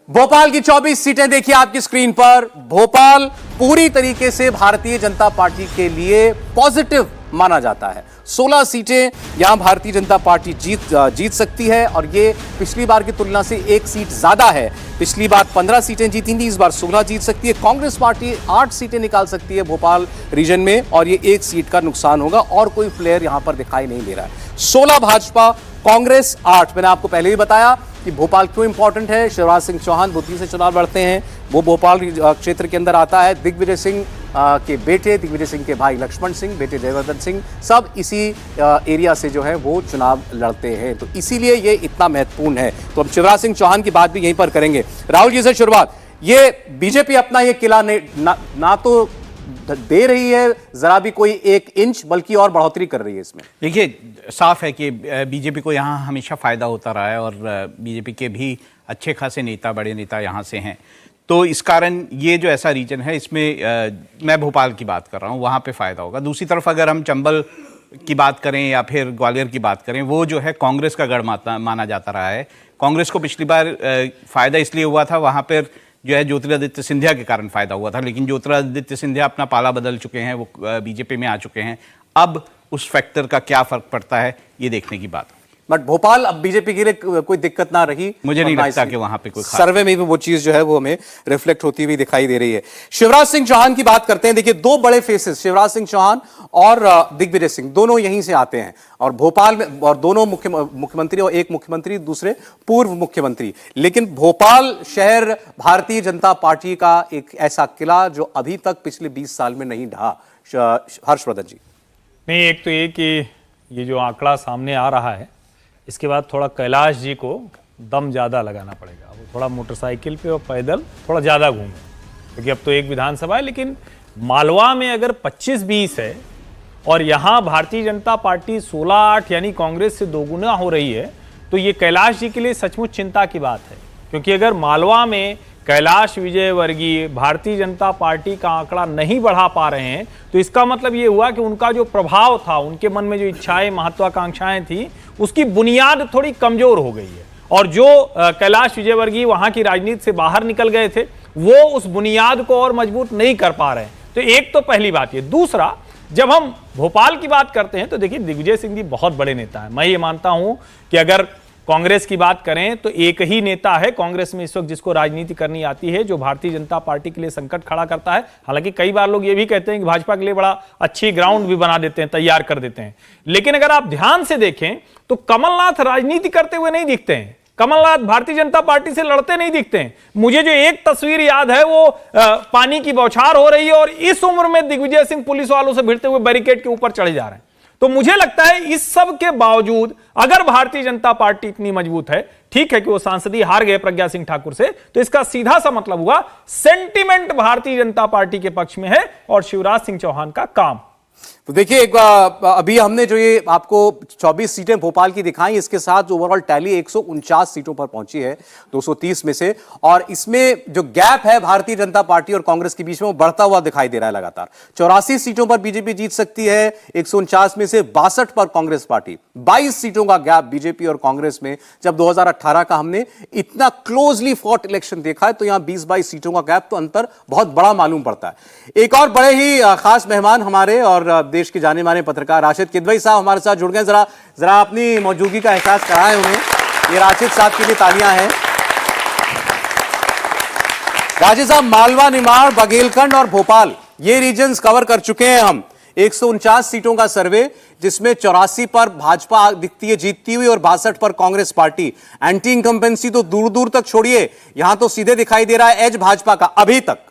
भोपाल की 24 सीटें देखिए आपकी स्क्रीन पर। भोपाल पूरी तरीके से भारतीय जनता पार्टी के लिए पॉजिटिव माना जाता है। 16 सीटें यहां भारतीय जनता पार्टी जीत सकती है और ये पिछली बार की तुलना से एक सीट ज्यादा है। पिछली बार 15 सीटें जीती थी, इस बार 16 जीत सकती है। कांग्रेस पार्टी 8 सीटें निकाल सकती है भोपाल रीजन में और ये एक सीट का नुकसान होगा और कोई प्लेयर यहां पर दिखाई नहीं दे रहा है। 16 भाजपा, कांग्रेस 8। मैंने आपको पहले ही बताया कि भोपाल क्यों इंपॉर्टेंट है। शिवराज सिंह चौहान बुद्धि से चुनाव लड़ते हैं, वो भोपाल क्षेत्र के अंदर आता है। दिग्विजय सिंह के बेटे, दिग्विजय सिंह के भाई लक्ष्मण सिंह, बेटे जयवर्धन सिंह, सब इसी एरिया से जो है वो चुनाव लड़ते हैं, तो इसीलिए ये इतना महत्वपूर्ण है। तो अब शिवराज सिंह चौहान की बात भी यहीं पर करेंगे। राहुल जी से शुरुआत, ये बीजेपी अपना ये किला ना तो दे रही है जरा भी कोई 1 इंच, बल्कि और बढ़ोतरी कर रही है इसमें। देखिए, साफ है कि बीजेपी को यहाँ हमेशा फायदा होता रहा है और बीजेपी के भी अच्छे खासे नेता, बड़े नेता यहाँ से हैं, तो इस कारण ये जो ऐसा रीजन है इसमें मैं भोपाल की बात कर रहा हूँ, वहाँ पे फायदा होगा। दूसरी तरफ अगर हम चंबल की बात करें या फिर ग्वालियर की बात करें, वो जो है कांग्रेस का गढ़ माना जाता रहा है। कांग्रेस को पिछली बार फायदा इसलिए हुआ था, वहाँ पर जो है ज्योतिरादित्य सिंधिया के कारण फायदा हुआ था, लेकिन ज्योतिरादित्य सिंधिया अपना पाला बदल चुके हैं, वो बीजेपी में आ चुके हैं। अब उस फैक्टर का क्या फर्क पड़ता है, ये देखने की बात। बट भोपाल अब बीजेपी के लिए कोई दिक्कत ना रही, मुझे नहीं लगता कि वहां पे कोई सर्वे में भी वो चीज जो है वो हमें रिफ्लेक्ट होती हुई दिखाई दे रही है। शिवराज सिंह चौहान की बात करते हैं। देखिए, 2 बड़े फेसेस, शिवराज सिंह चौहान और दिग्विजय सिंह, दोनों यहीं से आते हैं और भोपाल में, और दोनों मुख्यमंत्री, और एक मुख्यमंत्री दूसरे पूर्व मुख्यमंत्री। लेकिन भोपाल शहर भारतीय जनता पार्टी का एक ऐसा किला जो अभी तक पिछले 20 साल में नहीं ढहा। हर्षवर्धन जी। नहीं, एक तो ये कि ये जो आंकड़ा सामने आ रहा है, इसके बाद थोड़ा कैलाश जी को दम ज़्यादा लगाना पड़ेगा। वो थोड़ा मोटरसाइकिल पे और पैदल थोड़ा ज़्यादा घूमे, क्योंकि अब तो एक विधानसभा है। लेकिन मालवा में अगर 25-20 है और यहाँ भारतीय जनता पार्टी 16-8 यानी कांग्रेस से दोगुना हो रही है, तो ये कैलाश जी के लिए सचमुच चिंता की बात है। क्योंकि अगर मालवा में कैलाश विजयवर्गीय भारतीय जनता पार्टी का आंकड़ा नहीं बढ़ा पा रहे हैं, तो इसका मतलब ये हुआ कि उनका जो प्रभाव था, उनके मन में जो इच्छाएं, महत्वाकांक्षाएं थी, उसकी बुनियाद थोड़ी कमजोर हो गई है। और जो कैलाश विजयवर्गीय वहां की राजनीति से बाहर निकल गए थे, वो उस बुनियाद को और मजबूत नहीं कर पा रहे हैं। तो एक तो पहली बात ये। दूसरा, जब हम भोपाल की बात करते हैं तो देखिए, दिग्विजय सिंह जी बहुत बड़े नेता है। मैं ये मानता हूं कि अगर कांग्रेस की बात करें तो एक ही नेता है कांग्रेस में इस वक्त जिसको राजनीति करनी आती है, जो भारतीय जनता पार्टी के लिए संकट खड़ा करता है। हालांकि कई बार लोग ये भी कहते हैं कि भाजपा के लिए बड़ा अच्छी ग्राउंड भी बना देते हैं, तैयार कर देते हैं। लेकिन अगर आप ध्यान से देखें तो कमलनाथ राजनीति करते हुए नहीं दिखते हैं। कमलनाथ भारतीय जनता पार्टी से लड़ते नहीं दिखते हैं। मुझे जो एक तस्वीर याद है, वो पानी की बौछार हो रही है और इस उम्र में दिग्विजय सिंह पुलिस वालों से भिड़ते हुए बैरिकेड के ऊपर चढ़े जा रहे हैं। तो मुझे लगता है इस सब के बावजूद अगर भारतीय जनता पार्टी इतनी मजबूत है, ठीक है कि वो सांसदी हार गए प्रज्ञा सिंह ठाकुर से, तो इसका सीधा सा मतलब हुआ सेंटिमेंट भारतीय जनता पार्टी के पक्ष में है और शिवराज सिंह चौहान का काम। तो देखिए, अभी हमने जो ये आपको 24 सीटें भोपाल की दिखाई, इसके साथ जो ओवरऑल टैली 149 सीटों पर पहुंची है 230 में से, और इसमें जो गैप है भारतीय जनता पार्टी और कांग्रेस के बीच में, वो बढ़ता हुआ दिखाई दे रहा है लगातार। 84 सीटों पर बीजेपी जीत सकती है, 149 में से 62 पर कांग्रेस पार्टी। 22 सीटों का गैप बीजेपी और कांग्रेस में। जब 2018 का हमने इतना क्लोजली फॉट इलेक्शन देखा है, तो यहां 20-22 सीटों का गैप, तो अंतर बहुत बड़ा मालूम पड़ता है। एक और बड़े ही खास मेहमान हमारे और देश के जाने माने पत्रकार राशिद किदवई साहब हमारे साथ जुड़ गए। जरा अपनी मौजूदगी का एहसास कराएं उन्हें। ये राशिद साहब के लिए तालियां हैं। राशिद साहब, मालवा, निमाड़, बघेलखंड और भोपाल, ये रीजन्स कवर कर चुके हैं हम। 149 सीटों का सर्वे, जिसमें 84 पर भाजपा दिखती है जीतती हुई और 62 पर कांग्रेस पार्टी। एंटी इनकम्बेंसी तो दूर दूर तक छोड़िए, यहां तो सीधे दिखाई दे रहा है एज भाजपा का अभी तक।